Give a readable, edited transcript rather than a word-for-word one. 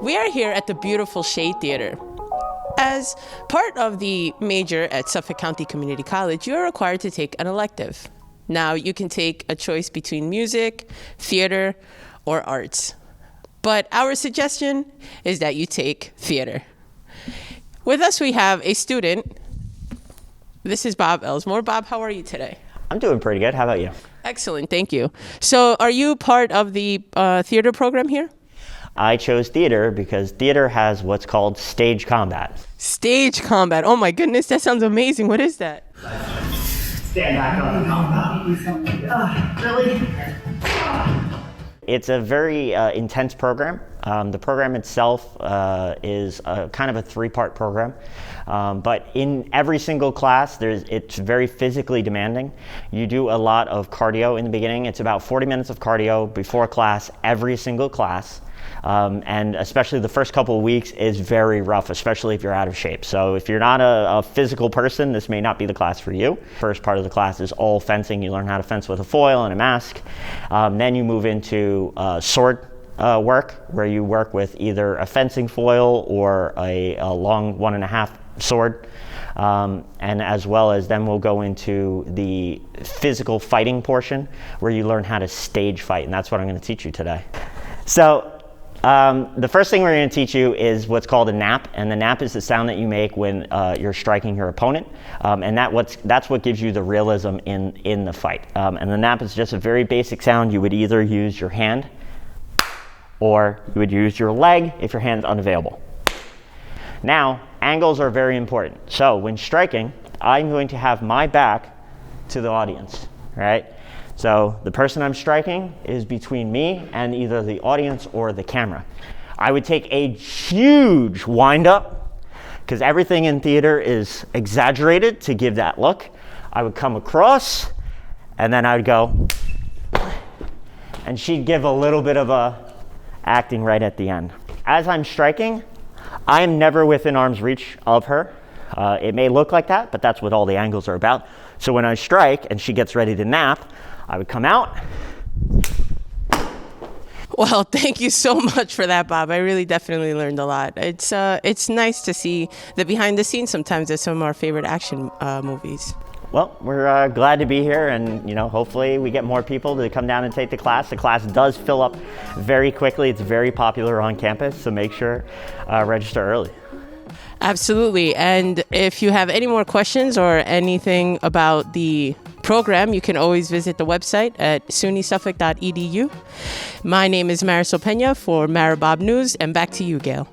We are here at the beautiful Shade Theater. As part of the major at Suffolk County Community College, you are required to take an elective. Now, you can take a choice between music, theater, or arts. But our suggestion is that you take theater. With us, we have a student. This is Bob Elsmore. Bob, how are you today? I'm doing pretty good. How about you? Excellent, thank you. So are you part of the theater program here? I chose theater because theater has what's called stage combat. Stage combat. Oh my goodness, that sounds amazing. What is that? Stand back up. Really? It's a very intense program. The program itself is kind of a three-part program. But in every single class, it's very physically demanding. You do a lot of cardio in the beginning. It's about 40 minutes of cardio before class, every single class. And especially the first couple of weeks is very rough, especially if you're out of shape. So if you're not a physical person, this may not be the class for you. First part of the class is all fencing. You learn how to fence with a foil and a mask. Then you move into sword work, where you work with either a fencing foil or a long 1.5 sword. And as well as then we'll go into the physical fighting portion, where you learn how to stage fight. And that's what I'm going to teach you today. So the first thing we're going to teach you is what's called a nap, and the nap is the sound that you make when you're striking your opponent, and that's what gives you the realism in the fight. And the nap is just a very basic sound. You would either use your hand, or you would use your leg if your hand's unavailable. Now, angles are very important. So when striking, I'm going to have my back to the audience, right? So the person I'm striking is between me and either the audience or the camera. I would take a huge wind up, because everything in theater is exaggerated to give that look. I would come across, and then I would go, and she'd give a little bit of a acting right at the end. As I'm striking, I am never within arm's reach of her. It may look like that, but that's what all the angles are about. So when I strike and she gets ready to nap, I would come out. Well, thank you so much for that, Bob. I really definitely learned a lot. It's nice to see the behind the scenes sometimes at some of our favorite action movies. Well, we're glad to be here, and hopefully we get more people to come down and take the class. The class does fill up very quickly. It's very popular on campus, so make sure register early. Absolutely. And if you have any more questions or anything about the program, you can always visit the website at sunysuffolk.edu. My name is Marisol Pena for Maribob News, and back to you, Gail.